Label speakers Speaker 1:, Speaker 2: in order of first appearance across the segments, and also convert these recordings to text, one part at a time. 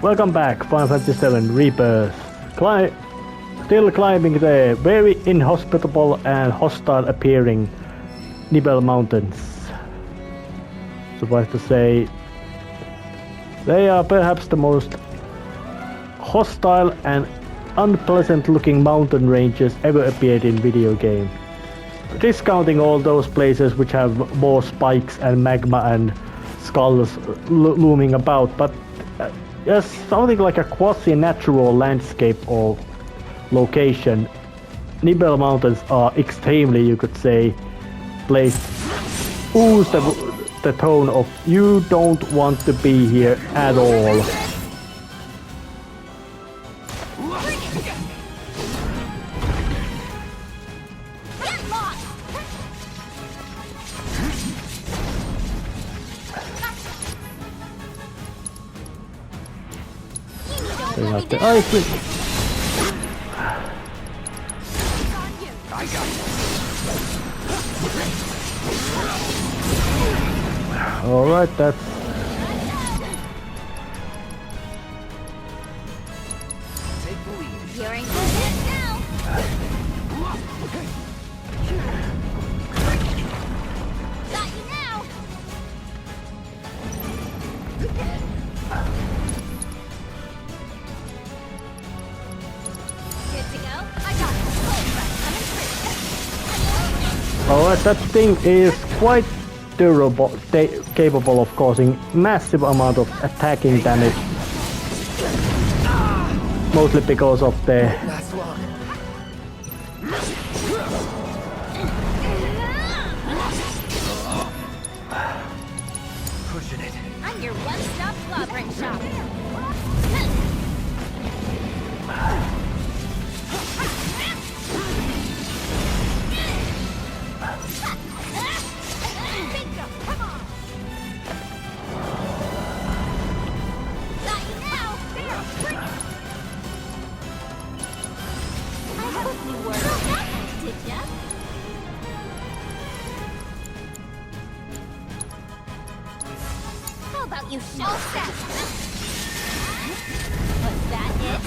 Speaker 1: Welcome back, Final Fantasy VII Rebirth. Still climbing the very inhospitable and hostile appearing Nibel mountains. Suffice to say, they are perhaps the most hostile and unpleasant looking mountain ranges ever appeared in video game. Discounting all those places which have more spikes and magma and skulls looming about, but just something like a quasi-natural landscape or location. Nibel Mountains are extremely, you could say, placed, ooze the tone of you don't want to be here at all. Like the ice. All right, that's.
Speaker 2: Take the lead.
Speaker 3: You're in good hands now. Got you now.
Speaker 1: Alright, that thing is quite durable, capable of causing massive amount of attacking damage. Mostly because of the...
Speaker 2: Pushing it.
Speaker 3: I'm your one-stop slobbering shop. You show that. Was that it?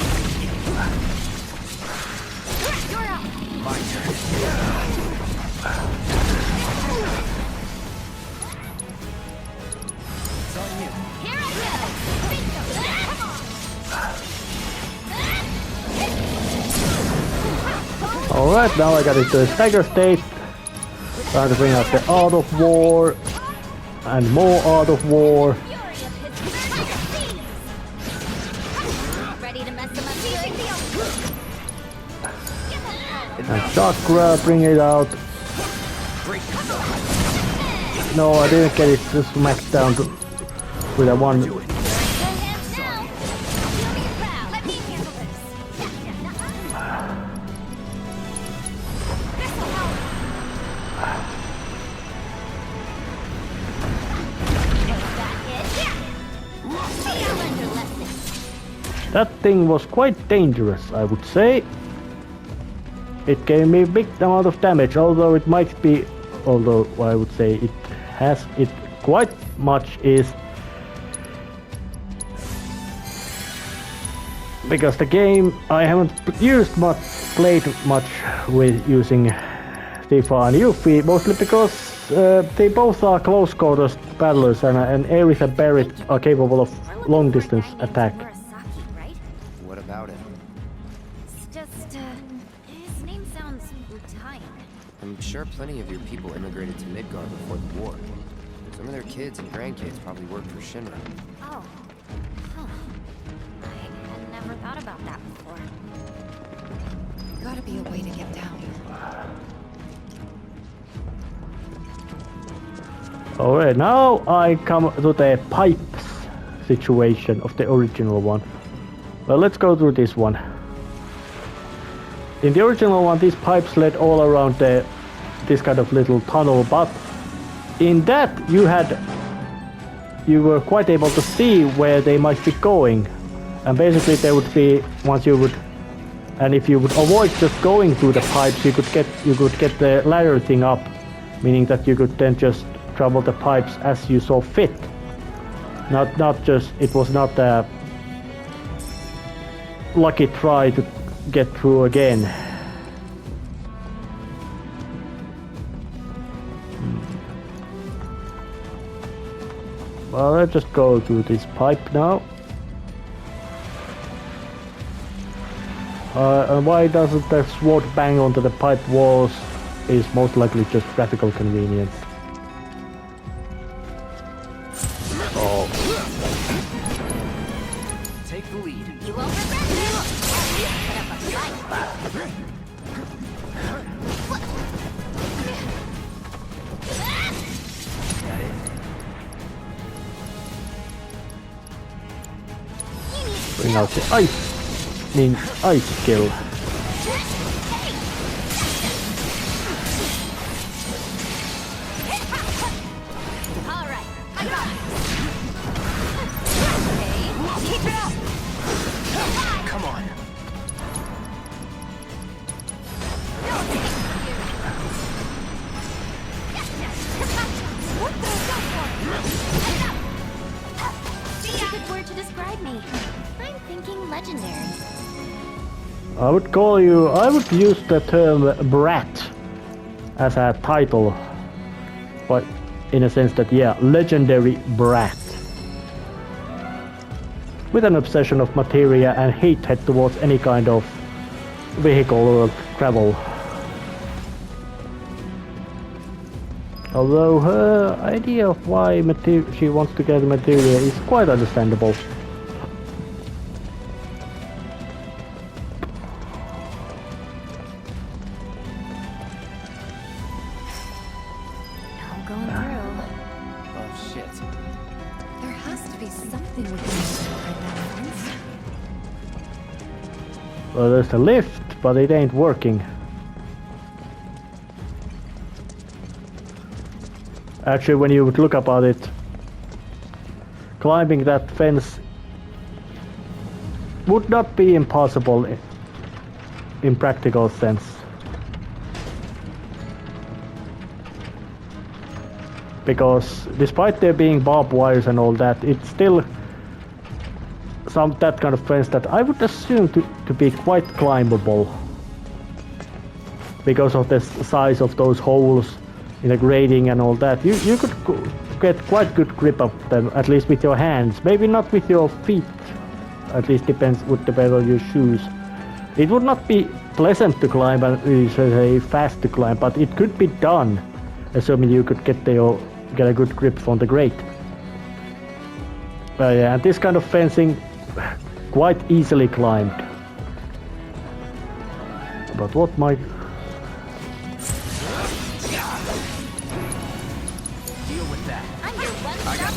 Speaker 3: You're up.
Speaker 2: My turn. It's on you.
Speaker 3: Here I go.
Speaker 1: Alright, now I got into a stagger state. Trying to bring out the Art of War and more Art of War. And chakra, bring it out. No, I didn't get it to smack down with a one. That thing was quite dangerous, I would say. It gave me a big amount of damage, although it might be, although I would say it has, it quite much is, because the game I haven't played much with using Tifa and Yuffie, mostly because they both are close quarters battlers and Aerith and Barret are capable of long distance attack.
Speaker 2: What about him? I'm sure plenty of your people immigrated to Midgard before the war. Some of their kids and grandkids probably worked for Shinra.
Speaker 3: Oh. Huh. I had never thought about that before.
Speaker 4: Gotta be a way to get down.
Speaker 1: Alright, now I come to the pipes situation of the original one. Well, let's go through this one. In the original one, these pipes led all around this kind of little tunnel, but in that you were quite able to see where they might be going, and basically there would be and if you would avoid just going through the pipes, you could get the ladder thing up, meaning that you could then just travel the pipes as you saw fit. Not just, it was not lucky try to get through again. Well, let's just go to this pipe now. And why doesn't the sword bang onto the pipe walls? Is most likely just graphical convenience. Oh.
Speaker 2: Take the lead.
Speaker 3: You won't regret it. Put up a fight.
Speaker 1: Bring out the ice. Means ice skill. I would use the term brat as a title, but in a sense that, yeah, legendary brat. With an obsession of materia and hate towards any kind of vehicle or travel. Although her idea of why she wants to get materia is quite understandable. Well, there's a lift, but it ain't working. Actually, when you would look about it, climbing that fence would not be impossible in practical sense. Because despite there being barbed wires and all that, it's still that kind of fence that I would assume to be quite climbable. Because of the size of those holes in the grading and all that, you could get quite good grip of them, at least with your hands. Maybe not with your feet, at least would depend on your shoes. It would not be pleasant to climb and say fast to climb, but it could be done, assuming you could get a good grip from the grate. Yeah, and this kind of fencing quite easily climbed. But what might...
Speaker 2: Deal with that.
Speaker 3: I'm your one-stop shop.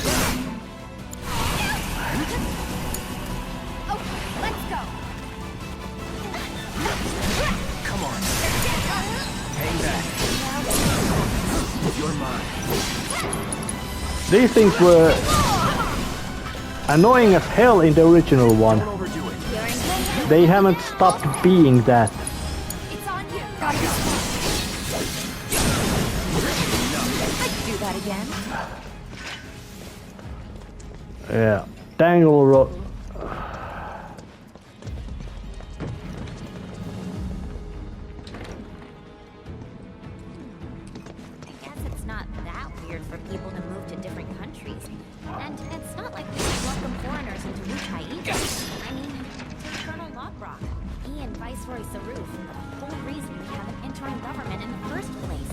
Speaker 3: Okay, let's go.
Speaker 2: Come on. Hang back. You're mine.
Speaker 1: These things were annoying as hell in the original one.
Speaker 2: Don't overdo it.
Speaker 1: They haven't stopped being that.
Speaker 3: It's on you.
Speaker 4: I could do that again.
Speaker 1: Yeah. Dangle road.
Speaker 3: I guess it's not that weird for people to move to different countries. And it's not like we should welcome foreigners into Wutai either. I mean, take Colonel Lockrock. He and Viceroy Saruf are the whole reason we have an interim government in the first place.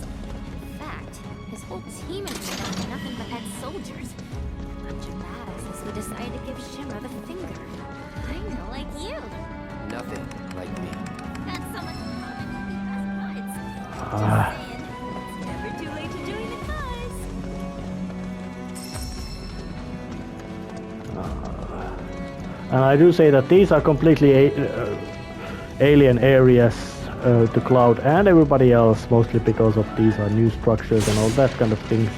Speaker 3: In fact, his whole team and me are nothing but ex-soldiers. A bunch of badasses who decided to give Shinra the finger. Kinda like you.
Speaker 2: Nothing like me.
Speaker 3: That's so much fun and we'll be best buds. Just saying, it's never too late to join the cause.
Speaker 1: And I do say that these are completely alien areas to Cloud and everybody else, mostly because of these are new structures and all that kind of things.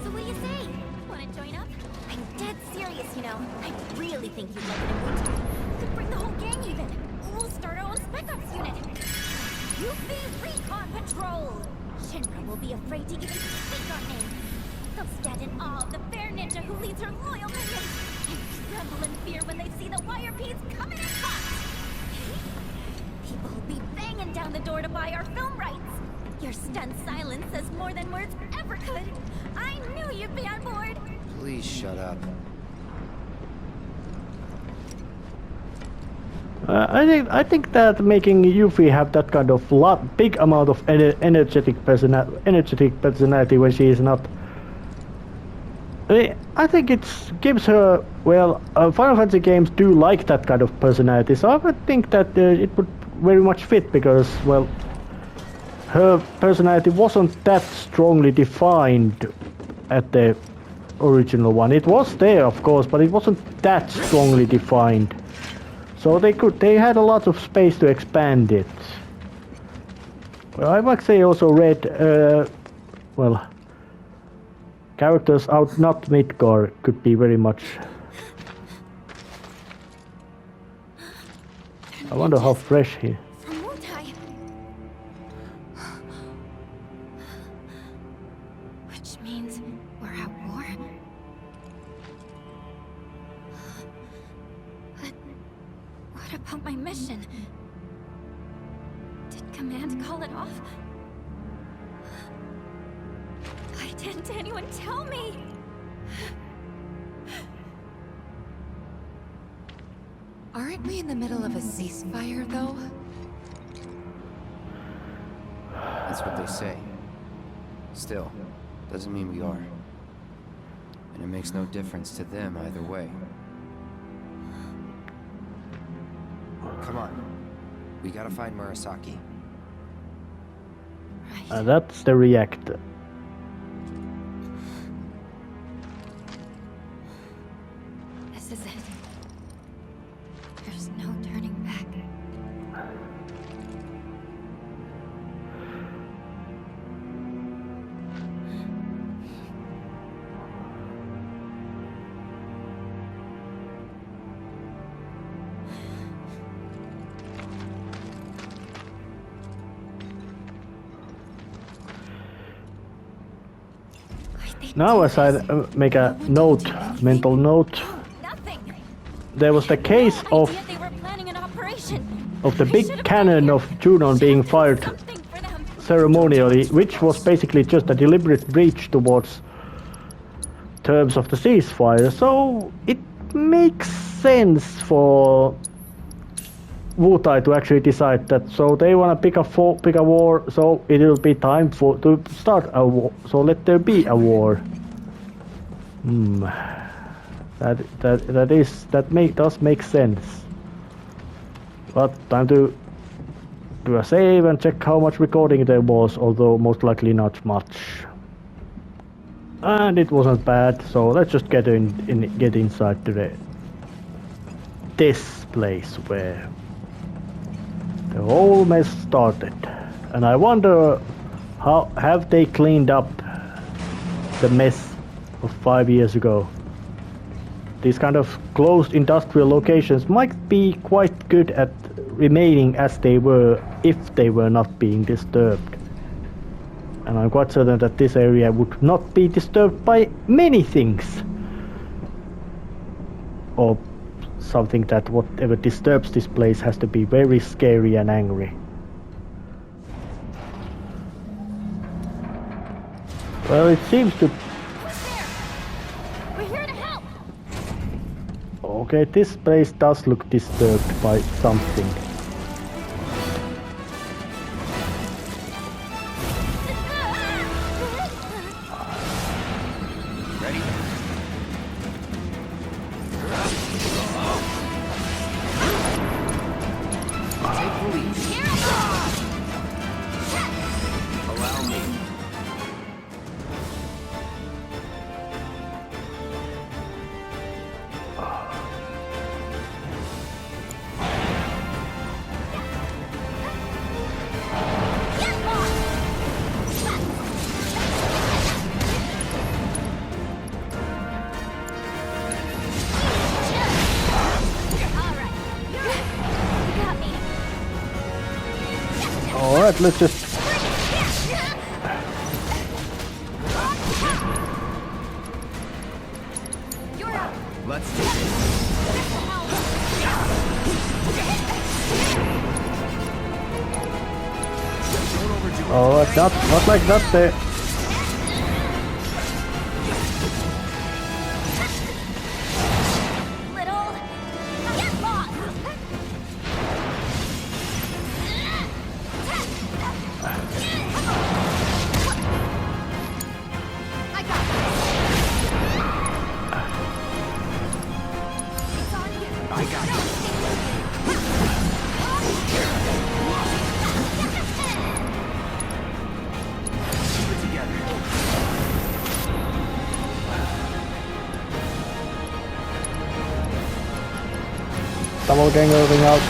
Speaker 3: So what do you say? Wanna join up? I'm dead serious, you know. I really think you'd like it in winter. Could bring the whole gang even. We'll start our own spec ops unit. UV Recon Patrol! Shinra will be afraid to even speak our name. They'll stand in awe of the fair ninja who leads her loyal minions. And tremble in fear when they see the wire beads coming in hot. People will be banging down the door to buy our film rights. Your stunned silence says more than words ever could. I knew you'd be on board.
Speaker 2: Please shut up.
Speaker 1: I think that making Yuffie have that kind of big amount of energetic personality when she is not. I think it gives her, well, Final Fantasy games do like that kind of personality, so I would think that it would very much fit because, well, her personality wasn't that strongly defined at the original one. It was there, of course, but it wasn't that strongly defined. So they had a lot of space to expand it. Well, I might say also read, well, characters out not Midgar could be very much. I wonder how fresh he.
Speaker 3: From Wutai. Which means we're at war. But what about my mission? Did Command call it off? Why didn't anyone tell me?
Speaker 4: Aren't we in the middle of a ceasefire, though?
Speaker 2: That's what they say. Still, doesn't mean we are. And it makes no difference to them either way. Come on. We gotta find Murasaki.
Speaker 3: Right.
Speaker 1: That's the reactor.
Speaker 3: This is it. There's no turning back.
Speaker 1: Now as I make a note, mental note,
Speaker 3: Nothing.
Speaker 1: there was the case of
Speaker 3: They were planning an operation.
Speaker 1: the big cannon of Junon being fired
Speaker 3: Something for them.
Speaker 1: ceremonially, which was basically just a deliberate breach towards terms of the ceasefire. So it makes sense for Wutai to actually decide that. So they want to pick a war. So it will be time to start a war. So let there be a war. Does make sense. But time to do a save and check how much recording there was, although most likely not much. And it wasn't bad, so let's just get inside to this place where the whole mess started. And I wonder how have they cleaned up the mess of 5 years ago. These kind of closed industrial locations might be quite good at remaining as they were if they were not being disturbed. And I'm quite certain that this area would not be disturbed by many things. Or something that whatever disturbs this place has to be very scary and angry. Well, it seems to...
Speaker 3: Who's there? We're here to help.
Speaker 1: Okay, this place does look disturbed by something.
Speaker 2: Ready? Take the lead. Allow me.
Speaker 1: Alright, let's just...
Speaker 2: Let's do this.
Speaker 1: Oh, not like that there.
Speaker 3: Little, get lost. I got this. It's on you. I got this.
Speaker 1: Double gang moving out.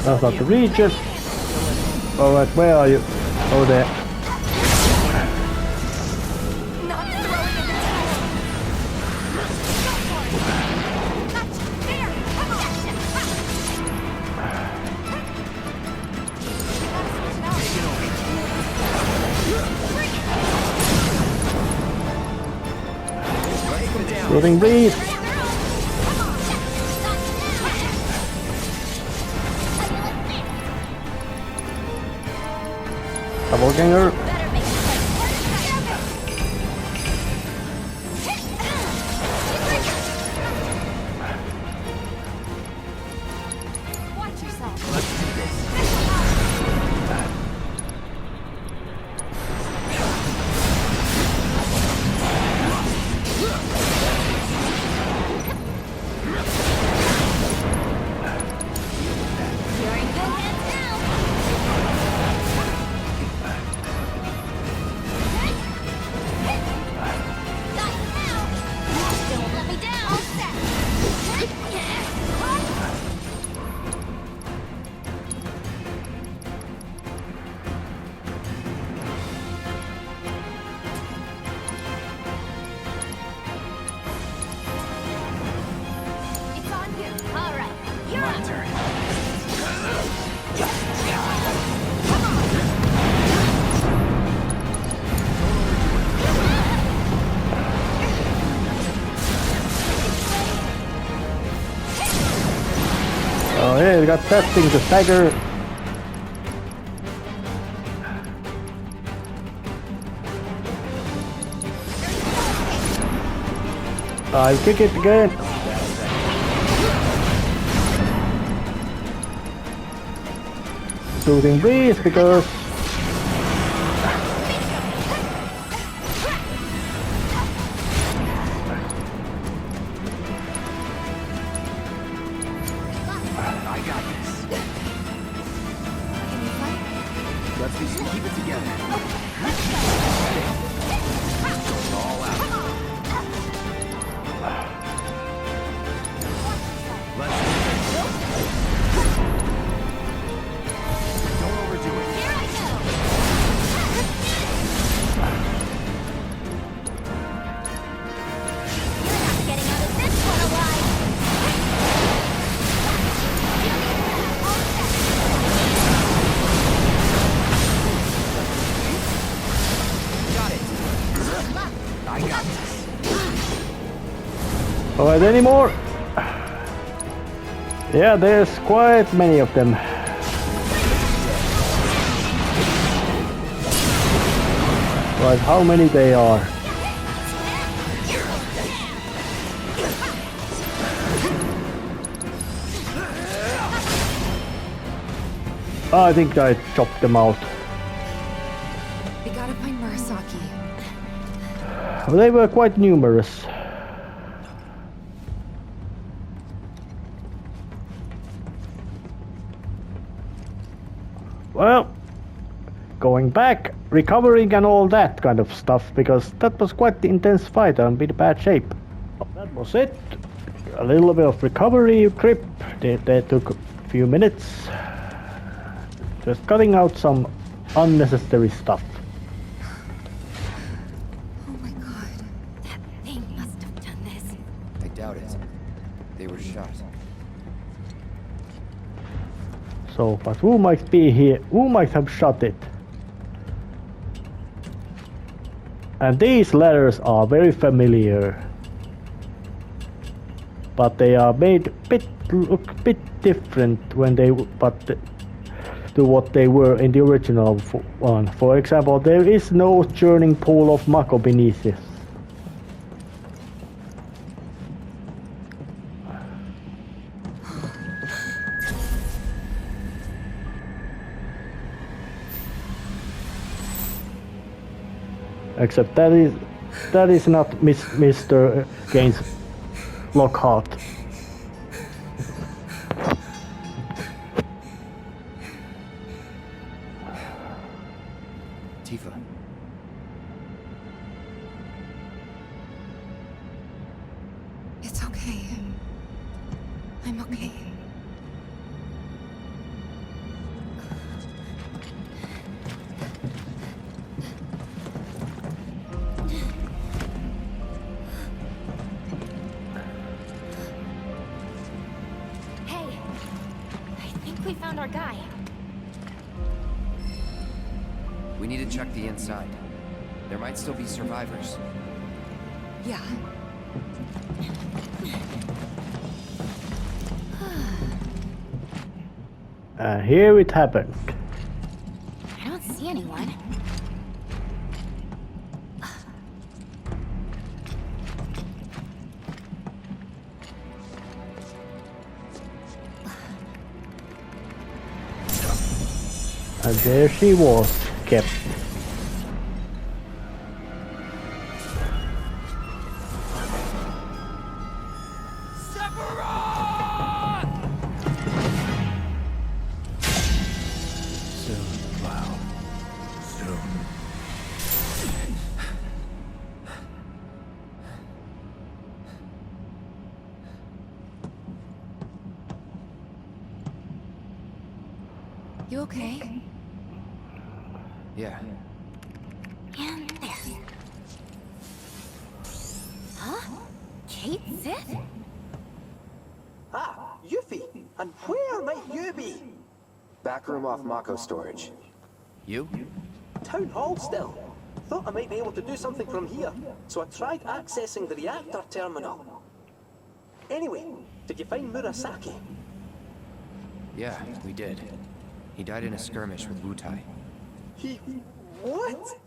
Speaker 1: That's not the region. Alright, where are you? Oh, there.
Speaker 3: Not throwing in the towel. Go for it. Gotcha. There. Come on.
Speaker 1: Shooting breeze. Double ganger.
Speaker 3: Watch yourself.
Speaker 2: Let's do this.
Speaker 3: You're in good hands now. Not now. Don't let me down. It's on you. All right. You're up.
Speaker 2: Turn.
Speaker 3: Come on.
Speaker 1: Oh yeah, we got that thing to stagger. I'll kick it again. Shooting breeze because
Speaker 2: I got this.
Speaker 4: Can you fight?
Speaker 2: Let's just keep it together. All out. Let's do this. Don't overdo it.
Speaker 3: Here I go. You're not getting out of this one alive.
Speaker 2: Got it. I got this.
Speaker 1: alright, any more? Yeah, there's quite many of them. But how many they are? I think I chopped them out.
Speaker 4: We gotta find Murasaki.
Speaker 1: They were quite numerous. Well, going back, recovering and all that kind of stuff, because that was quite the intense fight. I'm in bad shape. That was it. A little bit of recovery trip. They took a few minutes. Just cutting out some unnecessary stuff.
Speaker 4: Oh my god.
Speaker 3: That thing must have done this.
Speaker 2: I doubt it. They were shot.
Speaker 1: So, but who might be here? Who might have shot it? And these letters are very familiar, but they are made look a bit different when they to what they were in the original one. For example, there is no churning pool of Mako beneath it. Except that is not Mr. Gaines Lockhart.
Speaker 2: Tifa.
Speaker 4: It's okay. I'm okay.
Speaker 3: Hey, I think we found our guy.
Speaker 2: We need to check the inside. There might still be survivors.
Speaker 4: Yeah.
Speaker 1: Here it happened.
Speaker 3: I don't see anyone.
Speaker 1: And there she was, kept.
Speaker 4: You okay?
Speaker 2: Yeah.
Speaker 3: And there. Huh? Kate Sith?
Speaker 5: Ah, Yuffie! And where might you be?
Speaker 2: Back room off Mako storage. You?
Speaker 5: Town hall still. Thought I might be able to do something from here, so I tried accessing the reactor terminal. Anyway, did you find Murasaki?
Speaker 2: Yeah, we did. He died in a skirmish with Wutai.
Speaker 5: He... what?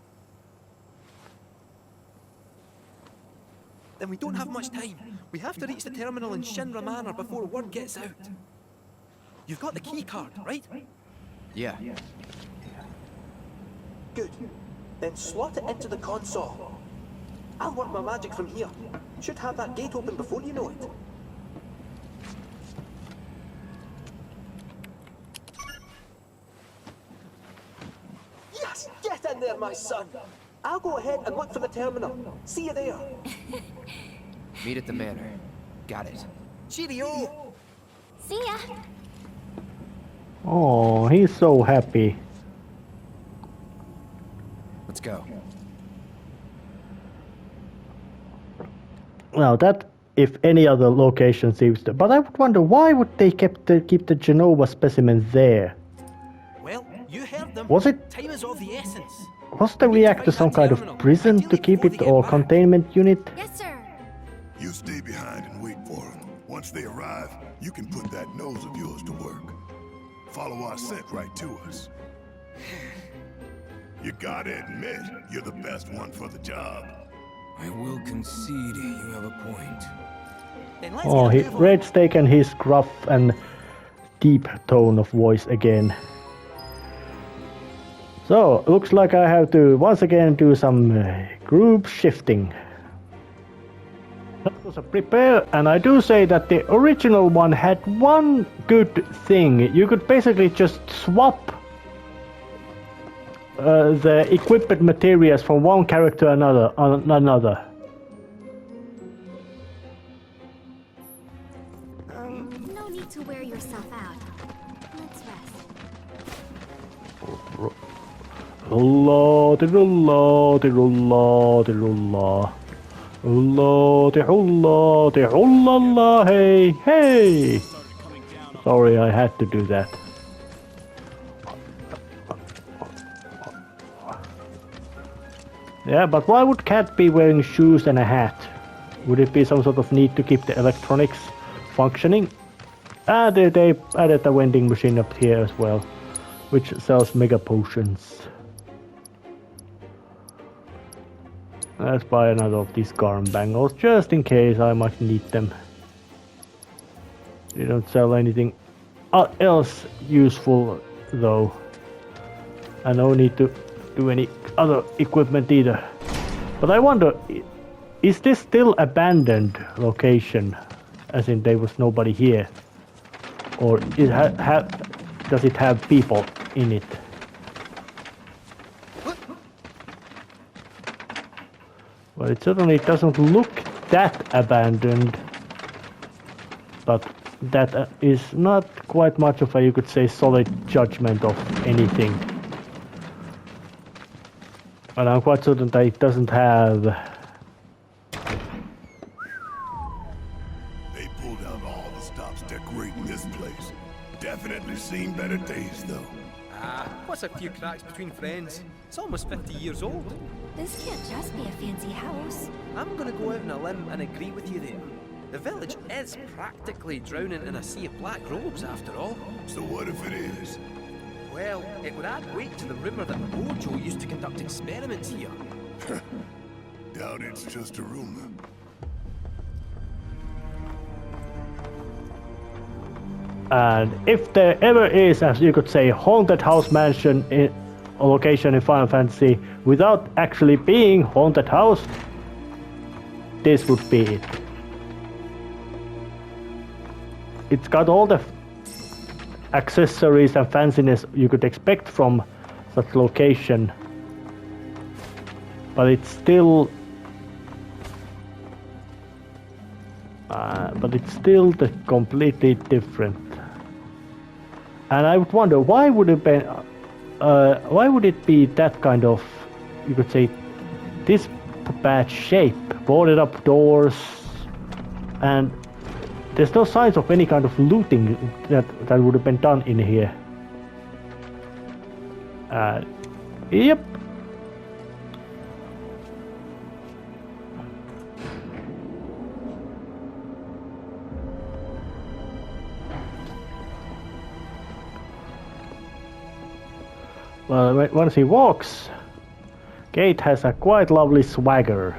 Speaker 5: Then we don't have much time. We have to reach the terminal in Shinra Manor before word gets out. You've got the key card, right?
Speaker 2: Yeah.
Speaker 5: Good. Then slot it into the console. I'll work my magic from here. Should have that gate open before you know it. Yes! Get in there, my son! I'll go ahead and look for the terminal. See you there.
Speaker 2: Meet at the manor. Got it.
Speaker 5: Cheerio!
Speaker 3: See ya.
Speaker 1: Oh, he's so happy.
Speaker 2: Let's go.
Speaker 1: Now that, if any other location seems to... But I would wonder, why would they keep the Genova specimen there?
Speaker 5: Well, you heard them.
Speaker 1: Was it...
Speaker 5: Time is of the essence.
Speaker 1: Was the reactor some kind of prison to keep it, or containment unit?
Speaker 3: Yes, sir.
Speaker 6: You stay behind and wait for them. Once they arrive, you can put that nose of yours to work. Follow our scent right to us. You gotta admit, you're the best one for the job.
Speaker 7: I will concede you have a point.
Speaker 5: Then let's
Speaker 1: Oh,
Speaker 5: get a move on.
Speaker 1: Red's taken his gruff and deep tone of voice again. So, looks like I have to once again do some group shifting. That was a prepare, and I do say that the original one had one good thing. You could basically just swap the equipment materials from one character to another.
Speaker 3: No need to wear yourself out. Let's rest.
Speaker 1: Rulla, rulla, rulla, rulla. Rulla, hey, hey! Sorry, I had to do that. Yeah, but why would cat be wearing shoes and a hat? Would it be some sort of need to keep the electronics functioning? Ah, they added a vending machine up here as well, which sells mega potions. Let's buy another of these garm bangles, just in case I might need them. They don't sell anything else useful though. And no need to do any other equipment either. But I wonder, is this still abandoned location? As in there was nobody here? Or does it have people in it? Well, it certainly doesn't look that abandoned. But that is not quite much of a, you could say, solid judgment of anything. And I'm quite certain that it doesn't have...
Speaker 6: They pulled out all the stops decorating this place. Definitely seen better days, though.
Speaker 8: Ah, what's a few cracks between friends? It's almost 50 years old.
Speaker 3: This can't just be a fancy house.
Speaker 8: I'm gonna go out on a limb and agree with you there. The village is practically drowning in a sea of black robes, after all.
Speaker 6: So what if it is?
Speaker 8: Well, it would add weight to the rumour that Ojo used to conduct experiments here.
Speaker 6: Doubt it's just a rumor.
Speaker 1: And if there ever is, as you could say, haunted house mansion in a location in Final Fantasy without actually being haunted house, this would be it. It's got all the accessories and fanciness you could expect from such location, but it's still the completely different. And I would wonder why would it be that kind of, you could say, this bad shape, boarded up doors, and there's no signs of any kind of looting that would have been done in here. Yep. Well, once he walks, Gate has a quite lovely swagger.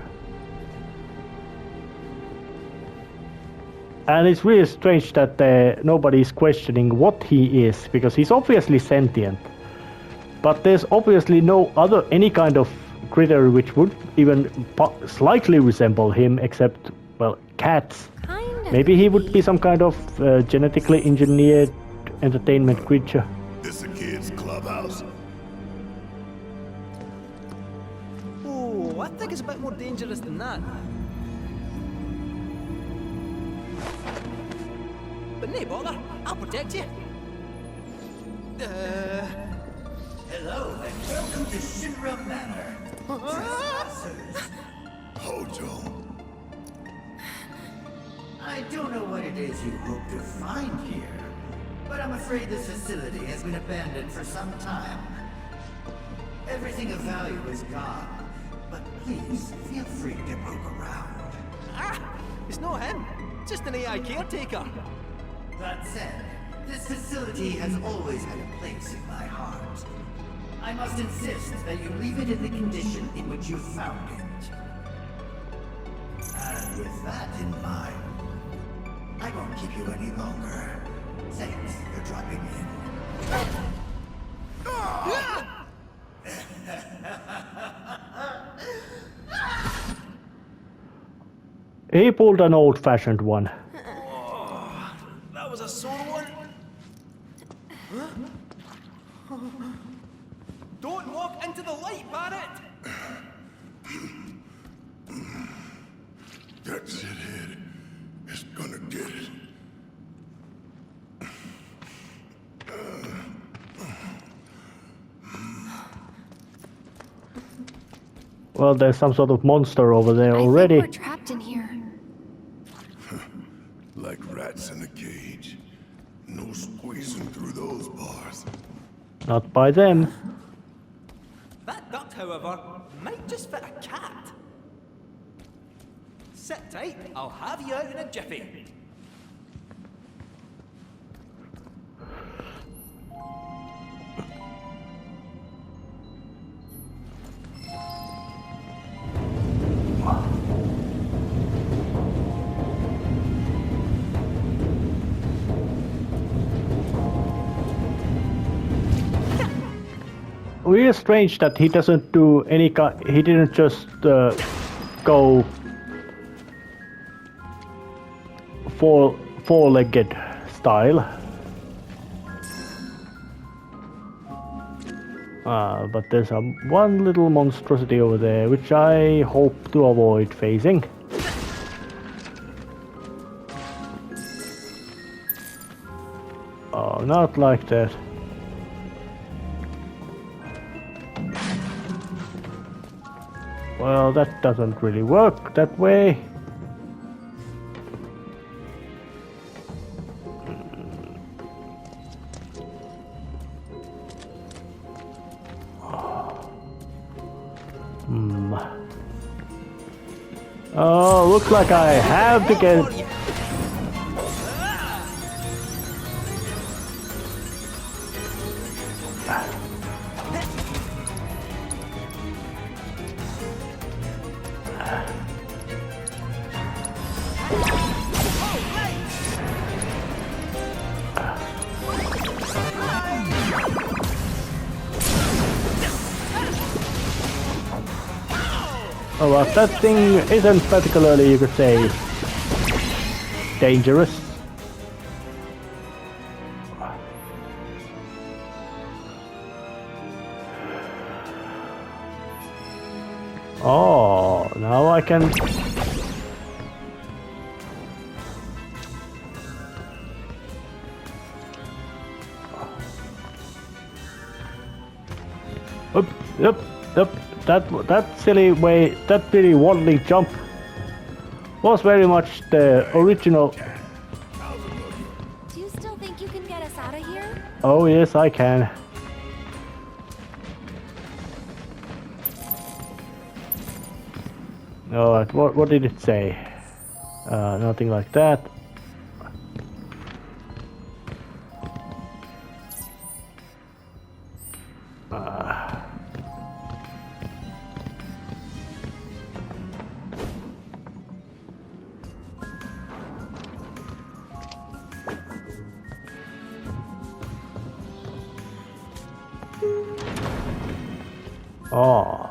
Speaker 1: And it's really strange that nobody is questioning what he is, because he's obviously sentient. But there's obviously no any kind of critter which would even slightly resemble him, except, well, cats. Maybe he would be some kind of genetically engineered entertainment creature.
Speaker 6: This a kid's clubhouse?
Speaker 8: Oh, I think it's a bit more dangerous than that. But no bother, I'll protect you.
Speaker 9: Hello and welcome to Shinra Manor. Trespassers.
Speaker 6: Hojo.
Speaker 9: I don't know what it is you hope to find here, but I'm afraid this facility has been abandoned for some time. Everything of value is gone, but please feel free to poke around.
Speaker 8: Ah, it's not him, just an AI caretaker.
Speaker 9: That said, this facility has always had a place in my heart. I must insist that you leave it in the condition in which you found it. And with that in mind, I won't keep you any longer. Thanks for dropping in.
Speaker 1: He pulled an old-fashioned one.
Speaker 8: That was a sore one. Huh? Don't walk into the light, Barrett!
Speaker 6: That shithead is gonna get it.
Speaker 1: Well, there's some sort of monster over there already.
Speaker 4: I think we're trapped in here.
Speaker 6: Like rats in a cage. No squeezing through those bars.
Speaker 1: Not by them.
Speaker 8: That That, however, might just fit a cat. Sit tight, I'll have you out in a jiffy.
Speaker 1: Really strange that he doesn't do any he didn't just go four-legged style. But there's one little monstrosity over there which I hope to avoid facing. Oh, not like that. Well, that doesn't really work that way. Oh, looks like I have to get... Oh, well, that thing isn't particularly, you could say, dangerous. Oh, now I can... Yep. That silly way, that really waddling jump was very much the original.
Speaker 3: Do you still think you can get us out of here?
Speaker 1: Oh yes, I can. Alright, what did it say? Nothing like that. Oh.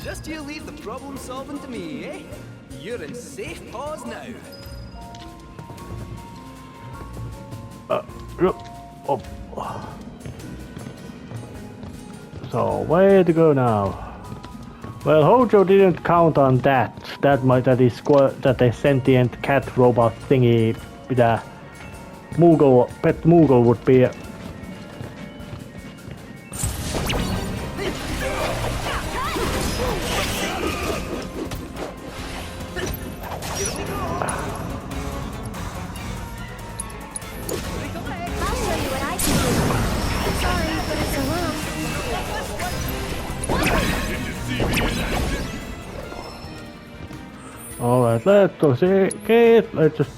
Speaker 8: Just you leave the problem solving to me, eh? You're in safe paws now.
Speaker 1: Oh. So where to go now? Well, Hojo didn't count on that. That a sentient cat robot thingy with a pet Moogle would be. Alright, let's proceed. Let's just...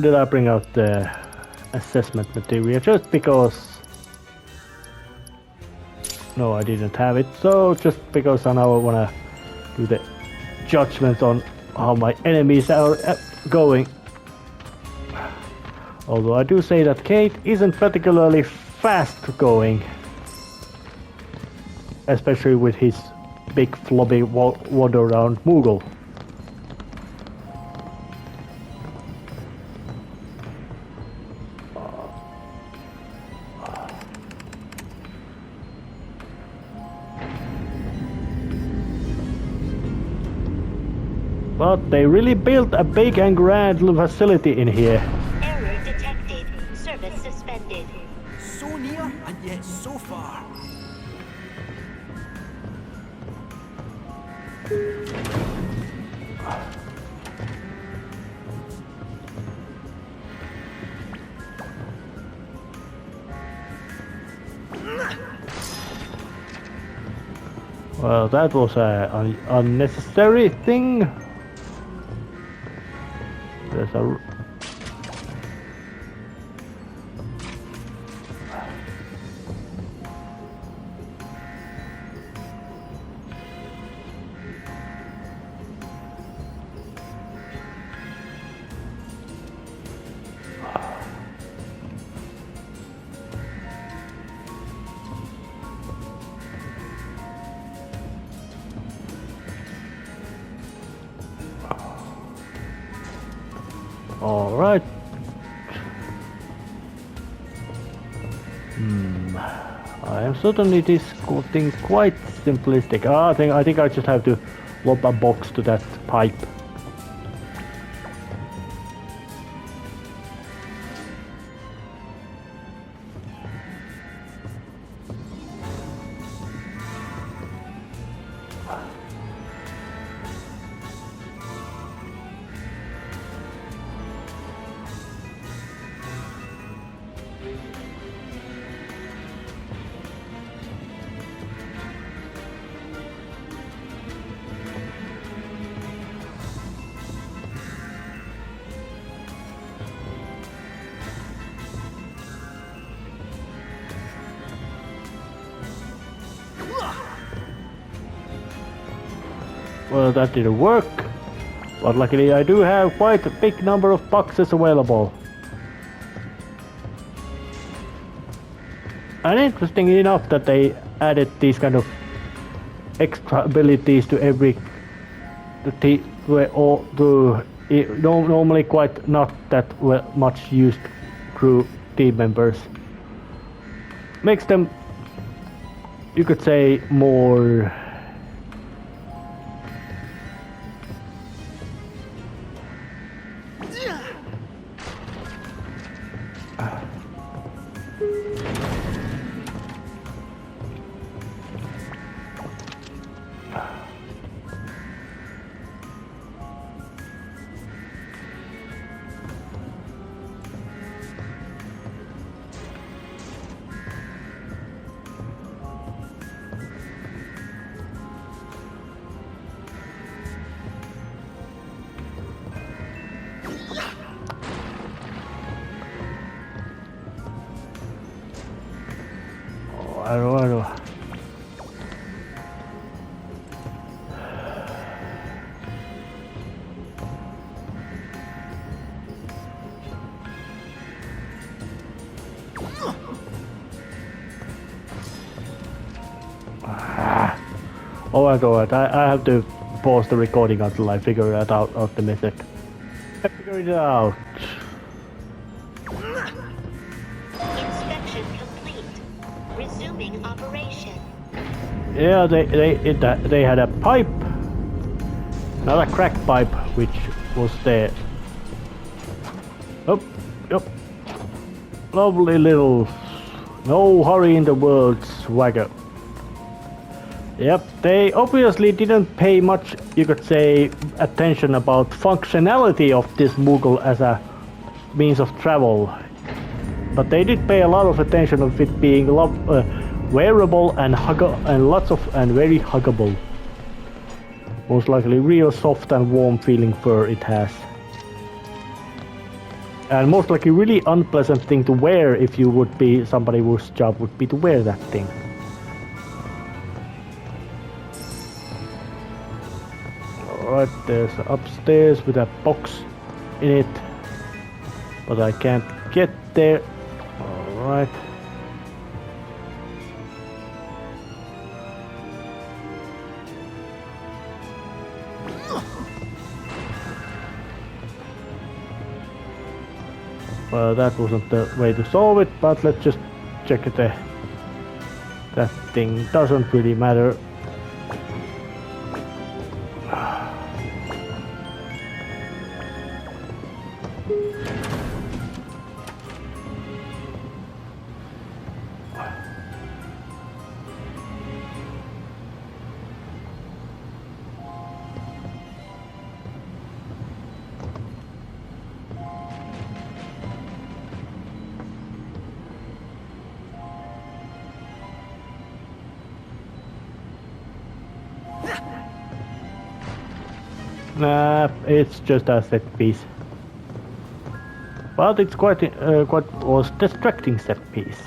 Speaker 1: Did I bring out the assessment material just because... No, I didn't have it, so just because I now wanna do the judgment on how my enemies are going. Although I do say that Kate isn't particularly fast going. Especially with his big floppy wander around Moogle. But they really built a big and grand facility in here.
Speaker 10: Error detected. Service suspended.
Speaker 8: So near and yet so far.
Speaker 1: Well, that was an unnecessary thing. There's a... All right. I am certainly this thing quite simplistic. I think I just have to lob a box to that pipe. Well, that didn't work, but luckily I do have quite a big number of boxes available. And interesting enough that they added these kind of extra abilities to every normally quite not that much used crew team members. Makes them, you could say, more I don't know. Oh my god, I have to pause the recording until I figure it out the method. I figured it out.
Speaker 10: Inspection complete. Resuming operation.
Speaker 1: Yeah, they had a pipe, not a crack pipe, which was there. Oh, yep. Lovely little, no hurry in the world swagger. Yep, they obviously didn't pay much, you could say, attention about functionality of this Moogle as a means of travel. But they did pay a lot of attention of it being wearable and very huggable. Most likely real soft and warm feeling fur it has. And most likely really unpleasant thing to wear if you would be somebody whose job would be to wear that thing. Alright, there's upstairs with a box in it, but I can't get there. Alright. Well, that wasn't the way to solve it, but let's just check it. That thing doesn't really matter. Nah, it's just a set piece. But it's quite was distracting set piece.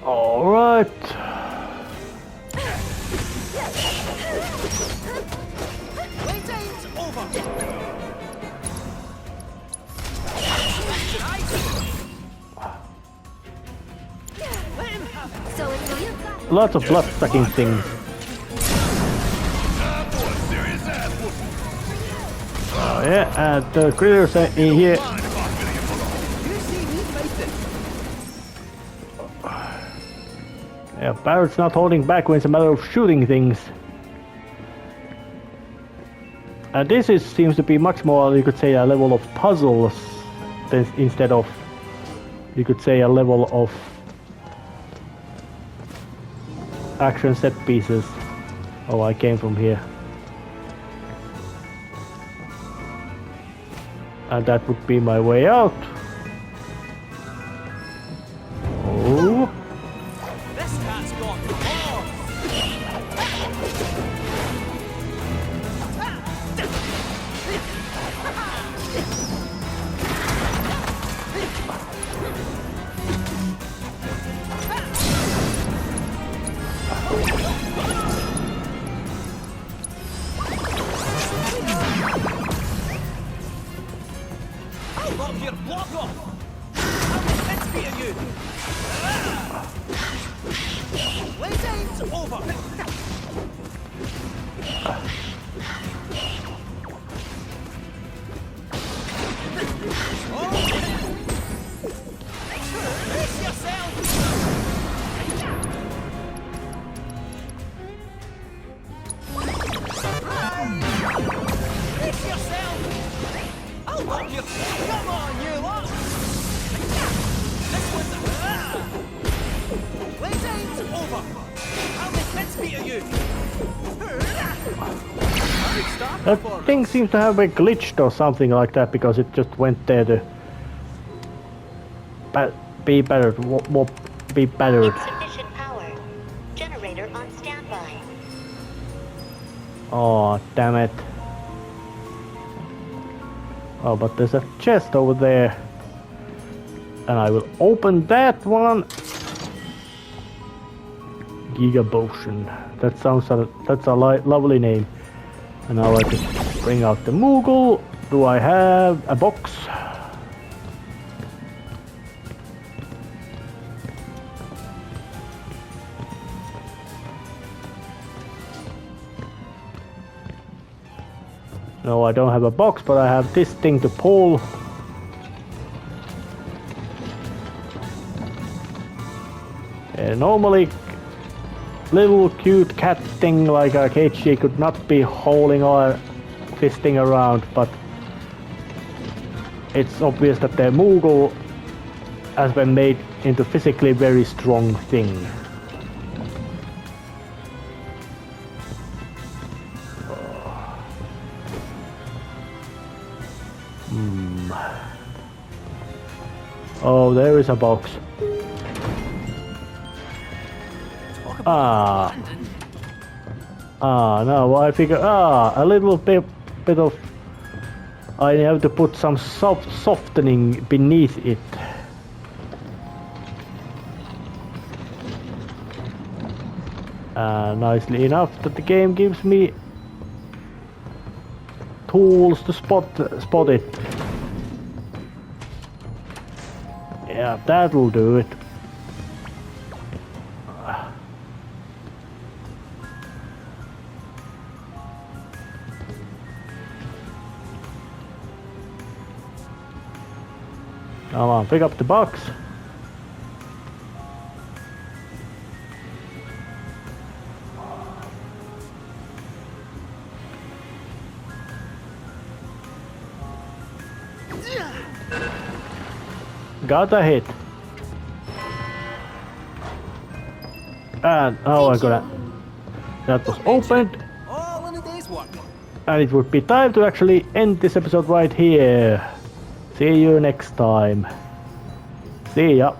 Speaker 1: All right. Lots of blood-sucking things. Oh yeah, and the critters are in here. Yeah, Barrett's not holding back when it's a matter of shooting things. And this seems to be much more, you could say, a level of puzzles instead of, you could say, a level of action set pieces. Oh, I came from here. And that would be my way out. Oh.
Speaker 8: This cat's got claws. Knock your block off! How many hits beat you? Playtime's over! Brace yourself! Brace yourself! I'll knock your... Come on, you lot! This one's... Playtime's over! How many hits beat you?
Speaker 1: That thing seems to have been glitched or something like that, because it just went there to be battered. Be battered.
Speaker 10: Insufficient power. Generator on standby.
Speaker 1: Oh, damn it. Oh, but there's a chest over there. And I will open that one. Giga Potion. That sounds that's a lovely name. And now I just bring out the Moogle. Do I have a box? No, I don't have a box, but I have this thing to pull. And normally, little cute cat thing like a KG could not be holding or fisting around, but it's obvious that the Moogle has been made into physically very strong thing. Oh, there is a box. Now I figure, a little bit of, I have to put some softening beneath it. Nicely enough that the game gives me tools to spot it. Yeah, that'll do it. Come on, pick up the box. Got a hit. And oh, I got it. That was opened.
Speaker 8: All in a day's work.
Speaker 1: And it would be time to actually end this episode right here. See you next time. See ya.